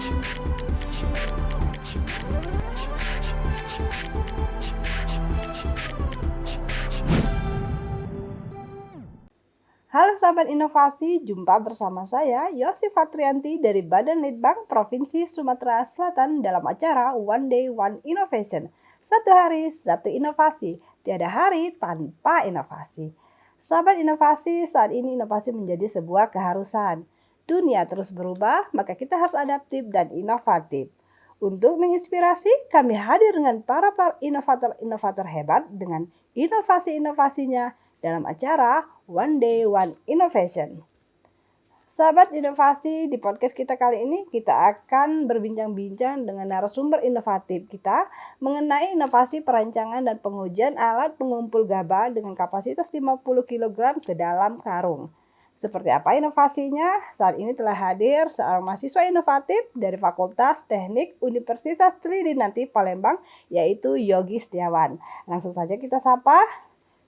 Halo sahabat inovasi, jumpa bersama saya Yosi Fatrianti dari Badan Litbang Provinsi Sumatera Selatan dalam acara One Day One Innovation. Satu hari, satu inovasi. Tiada hari tanpa inovasi. Sahabat inovasi, saat ini inovasi menjadi sebuah keharusan. Dunia terus berubah, maka kita harus adaptif dan inovatif. Untuk menginspirasi, kami hadir dengan para inovator-inovator hebat dengan inovasi-inovasinya dalam acara One Day One Innovation. Sahabat inovasi, di podcast kita kali ini kita akan berbincang-bincang dengan narasumber inovatif kita mengenai inovasi perancangan dan pengujian alat pengumpul gabah dengan kapasitas 50 kg ke dalam karung. Seperti apa inovasinya? Saat ini telah hadir seorang mahasiswa inovatif dari Fakultas Teknik Universitas Tridinanti Palembang, yaitu Yogi Setiawan. Langsung saja kita sapa.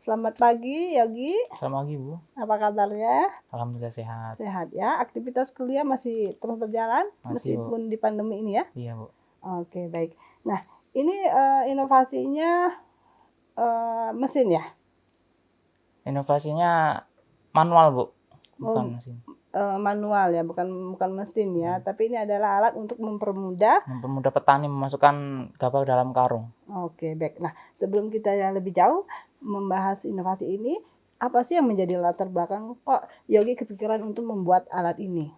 Selamat pagi, Yogi. Selamat pagi, Bu. Apa kabarnya? Alhamdulillah sehat. Sehat ya. Aktivitas kuliah masih terus berjalan Masih, meskipun di pandemi ini ya? Iya, Bu. Oke, baik. Nah, ini inovasinya mesin ya? Inovasinya manual, Bu. Bukan mesin. Manual ya, bukan mesin ya. Tapi ini adalah alat untuk mempermudah petani memasukkan gabah dalam karung. Oke, baik. Nah, sebelum kita yang lebih jauh membahas inovasi ini, apa sih yang menjadi latar belakang kok Yogi kepikiran untuk membuat alat ini?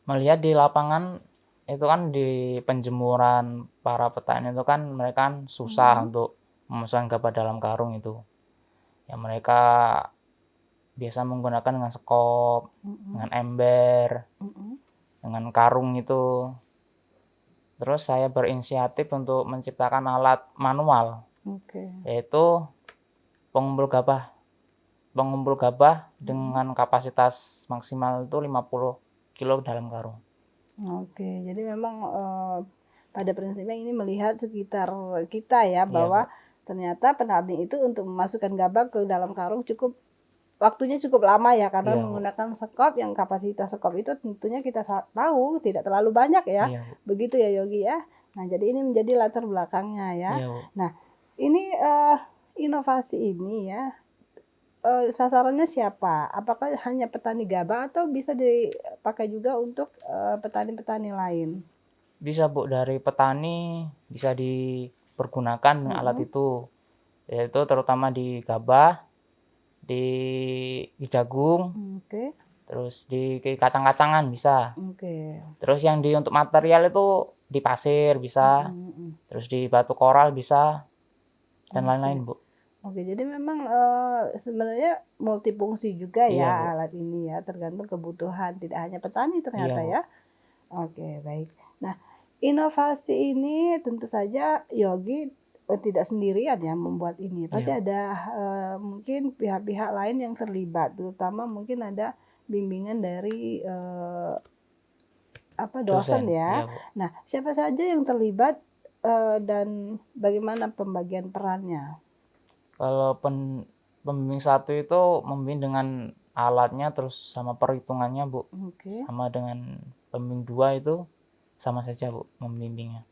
Melihat di lapangan itu kan di penjemuran para petani itu kan mereka kan susah untuk memasukkan gabah dalam karung itu. Ya mereka biasa menggunakan dengan sekop, dengan ember, dengan karung itu. Terus saya berinisiatif untuk menciptakan alat manual, yaitu pengumpul gabah dengan kapasitas maksimal itu 50 kilo dalam karung. Oke, jadi memang pada prinsipnya ini melihat sekitar kita ya, bahwa ternyata petani itu untuk memasukkan gabah ke dalam karung waktunya cukup lama ya, karena menggunakan sekop yang kapasitas sekop itu tentunya kita tahu tidak terlalu banyak ya. Begitu ya Yogi ya. Nah, jadi ini menjadi latar belakangnya ya. Nah, ini inovasi ini ya, sasarannya siapa? Apakah hanya petani gabah atau bisa dipakai juga untuk petani-petani lain? Bisa, Bu, dari petani bisa dipergunakan dengan alat itu, yaitu terutama di gabah, di jagung, terus di kacang-kacangan bisa. Terus yang untuk material itu di pasir bisa, terus di batu koral bisa, dan lain-lain, Bu. Oke, jadi memang sebenarnya multifungsi juga ya alat ini ya, tergantung kebutuhan, tidak hanya petani ternyata ya. Oke, baik. Nah, inovasi ini tentu saja Yogi tidak sendirian ya membuat ini. Pasti ada mungkin pihak-pihak lain yang terlibat, terutama mungkin ada bimbingan dari dosen ya. Nah, siapa saja yang terlibat dan bagaimana pembagian perannya? Kalau pembimbing satu itu membimbing dengan alatnya terus sama perhitungannya, Bu. Sama dengan pembimbing dua itu sama saja, Bu, membimbingnya.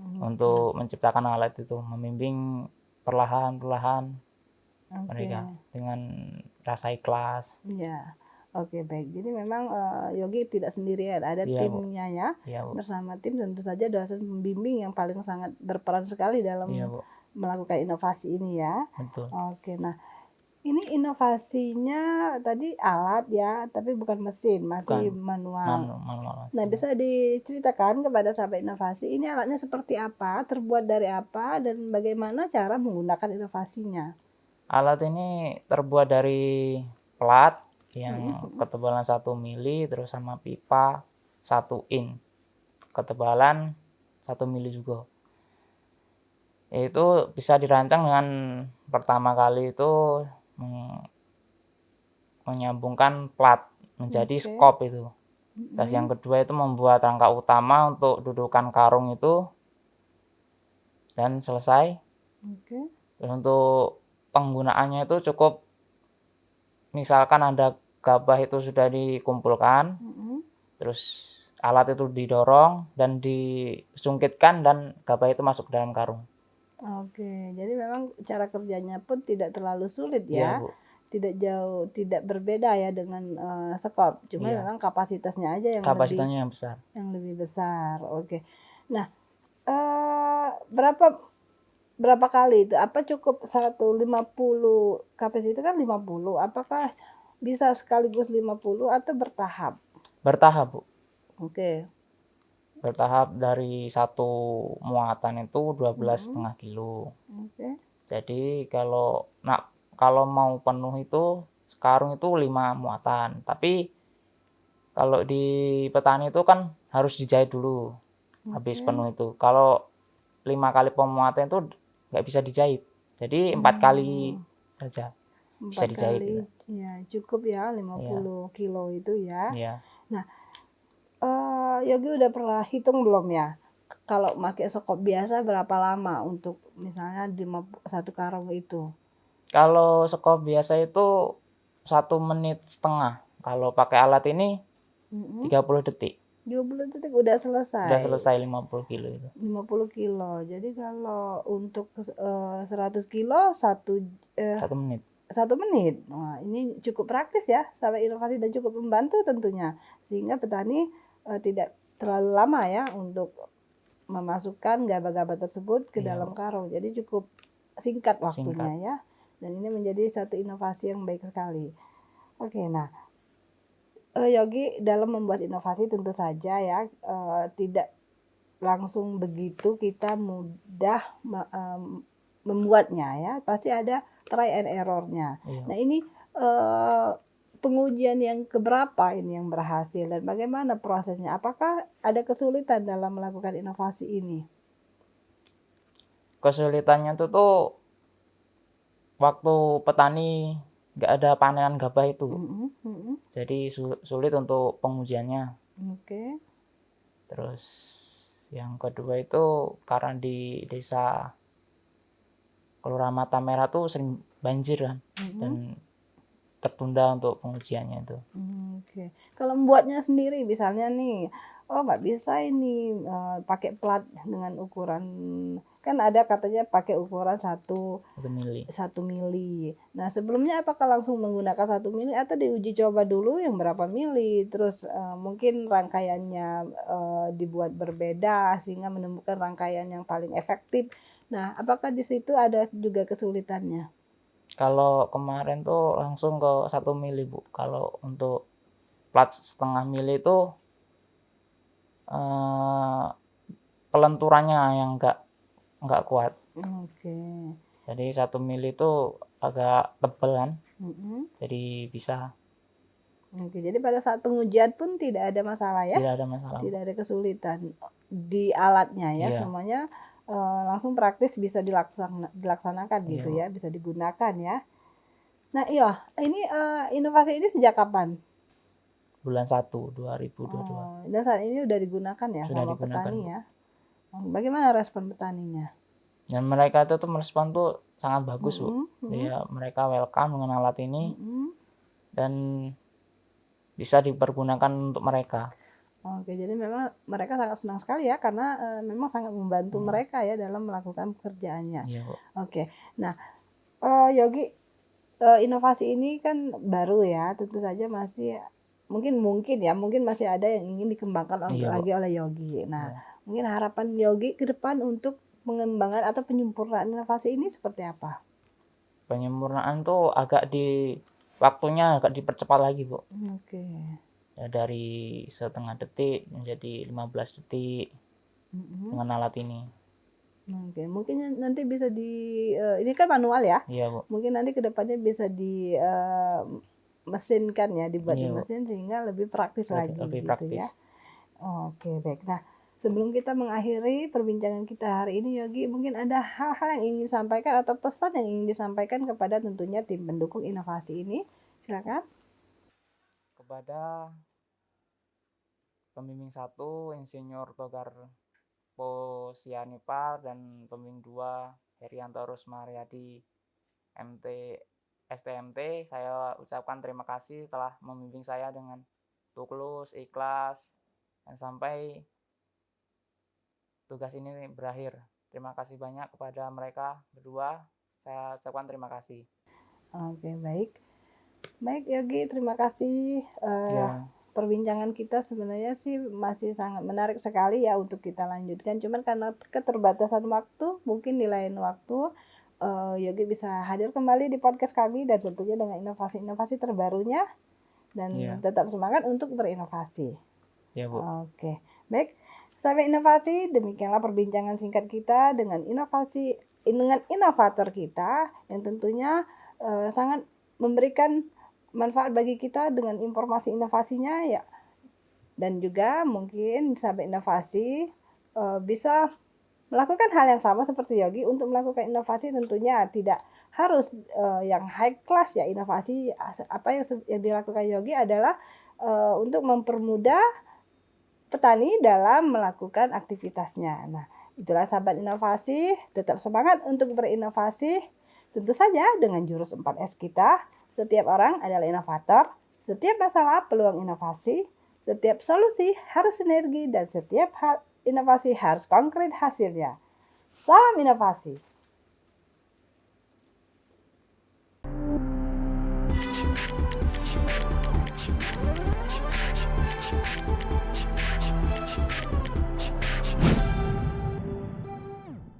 Untuk menciptakan alat itu, membimbing perlahan-lahan mereka dengan rasa ikhlas. Ya, oke, baik. Jadi memang Yogi tidak sendirian, ada timnya ya. Bersama tim tentu saja dosen pembimbing yang paling sangat berperan sekali dalam melakukan inovasi ini ya. Betul. Oke, nah ini inovasinya tadi alat ya, tapi bukan mesin, masih manual. Nah, bisa diceritakan kepada sahabat inovasi, ini alatnya seperti apa, terbuat dari apa, dan bagaimana cara menggunakan inovasinya? Alat ini terbuat dari plat yang ketebalan 1 mili, terus sama pipa 1 in, ketebalan 1 mili juga. Itu bisa dirancang dengan pertama kali itu menyambungkan plat menjadi skop itu. Terus yang kedua itu membuat rangka utama untuk dudukan karung itu dan selesai. Terus untuk penggunaannya itu cukup, misalkan ada gabah itu sudah dikumpulkan, terus alat itu didorong dan disungkitkan dan gabah itu masuk ke dalam karung. Oke, jadi memang cara kerjanya pun tidak terlalu sulit Iya, ya. Bu. Tidak berbeda ya dengan sekop. Cuma Iya. memang kapasitasnya aja Kapasitasnya yang besar. yang lebih besar. Oke. Nah, berapa kali itu? Apa cukup 150 kapasitas itu kan 50. Apakah bisa sekaligus 50 atau bertahap? Bertahap, Bu. Oke. Bertahap dari satu muatan itu 12,5 kilo. Oke. Jadi kalau mau penuh itu sekarung itu 5 muatan. Tapi kalau di petani itu kan harus dijahit dulu habis Oke. penuh itu. Kalau 5 kali pemuatan itu nggak bisa dijahit. Jadi 4 kali saja bisa 4 dijahit kali gitu. ya cukup ya 50 kilo itu ya. Iya. Nah, Yogi udah pernah hitung belum ya? Kalau pakai sekop biasa berapa lama untuk misalnya 1 karung itu? Kalau sekop biasa itu 1,5 menit. Kalau pakai alat ini 30 detik. 20 detik udah selesai. Udah selesai 50 kilo itu. 50 kilo. Jadi kalau untuk 100 kilo 1 menit. 1 menit. Wah, ini cukup praktis ya, sampai inovasi dan cukup membantu tentunya. Sehingga petani tidak terlalu lama ya untuk memasukkan gabah-gabah tersebut ke dalam karung. Jadi cukup singkat waktunya ya. Dan ini menjadi satu inovasi yang baik sekali. Oke, nah Yogi dalam membuat inovasi tentu saja ya tidak langsung begitu kita mudah membuatnya ya. Pasti ada try and error-nya. Iya. Nah, ini pengujian yang keberapa ini yang berhasil dan bagaimana prosesnya? Apakah ada kesulitan dalam melakukan inovasi ini? Kesulitannya itu tuh waktu petani nggak ada panenan gabah itu. Jadi sulit untuk pengujiannya. Oke. Terus yang kedua itu karena di desa Kelurahan Mata Merah tuh sering banjir kan. Dan tertunda untuk pengujiannya itu. Oke. Kalau membuatnya sendiri misalnya nih, nggak bisa ini pakai plat dengan ukuran, kan ada katanya pakai ukuran 1 mili. Nah, sebelumnya apakah langsung menggunakan 1 mili atau diuji coba dulu yang berapa mili, terus mungkin rangkaiannya dibuat berbeda sehingga menemukan rangkaian yang paling efektif. Nah, apakah di situ ada juga kesulitannya? Kalau kemarin tuh langsung ke 1 mili, Bu. Kalau untuk plat 1,5 mili itu kelenturannya yang nggak kuat. Oke. Jadi 1 mili itu agak tebal kan. Jadi bisa. Oke, jadi pada saat pengujian pun tidak ada masalah ya? Tidak ada masalah. Tidak ada kesulitan di alatnya ya, semuanya langsung praktis bisa dilaksanakan gitu ya, bisa digunakan ya. Nah, iya, ini inovasi ini sejak kapan? Bulan 1 2022. Dan saat ini udah digunakan ya sama petani ya. Bagaimana respon petaninya? Dan mereka itu tuh merespon tuh sangat bagus, Bu. Ya, mereka welcome dengan alat ini dan bisa dipergunakan untuk mereka. Oke, jadi memang mereka sangat senang sekali ya karena memang sangat membantu mereka ya dalam melakukan pekerjaannya. Iya, Bu. Oke, nah Yogi, inovasi ini kan baru ya, tentu saja masih mungkin masih ada yang ingin dikembangkan lagi oleh Yogi. Nah, mungkin harapan Yogi ke depan untuk pengembangan atau penyempurnaan inovasi ini seperti apa? Penyempurnaan tuh waktunya agak dipercepat lagi, Bu. Oke. Ya, dari 1/2 detik menjadi 15 detik dengan alat ini. Oke, mungkin nanti bisa ini kan manual ya? Iya, Bu. Mungkin nanti kedepannya bisa di mesinkan ya, dibuat di mesin sehingga lebih praktis lagi gitu ya. Oke, baik. Nah, sebelum kita mengakhiri perbincangan kita hari ini, Yogi, mungkin ada hal-hal yang ingin disampaikan atau pesan yang ingin disampaikan kepada tentunya tim pendukung inovasi ini. Silakan. Kepada pembimbing 1 Insinyur Togar Posianipar dan pembimbing 2 Herianto Rusmaryadi STMT, saya ucapkan terima kasih telah membimbing saya dengan tulus, ikhlas, dan sampai tugas ini berakhir. Terima kasih banyak kepada mereka berdua. Saya ucapkan terima kasih. Oke, baik. Baik Yogi, terima kasih. Ya, Perbincangan kita sebenarnya sih masih sangat menarik sekali ya untuk kita lanjutkan. Cuman karena keterbatasan waktu, mungkin di lain waktu Yogi bisa hadir kembali di podcast kami dan tentunya dengan inovasi-inovasi terbarunya dan ya, tetap semangat untuk berinovasi. ya Bu. Oke, baik. Sampai inovasi, demikianlah perbincangan singkat kita dengan inovator kita yang tentunya sangat memberikan manfaat bagi kita dengan informasi inovasinya ya. Dan juga mungkin sampai inovasi bisa melakukan hal yang sama seperti Yogi. Untuk melakukan inovasi tentunya tidak harus yang high class ya. Inovasi apa yang dilakukan Yogi adalah untuk mempermudah petani dalam melakukan aktivitasnya. Nah, itulah sahabat inovasi, tetap semangat untuk berinovasi. Tentu saja dengan jurus 4S kita, setiap orang adalah inovator, setiap masalah peluang inovasi, setiap solusi harus sinergi, dan setiap inovasi harus konkret hasilnya. Salam inovasi.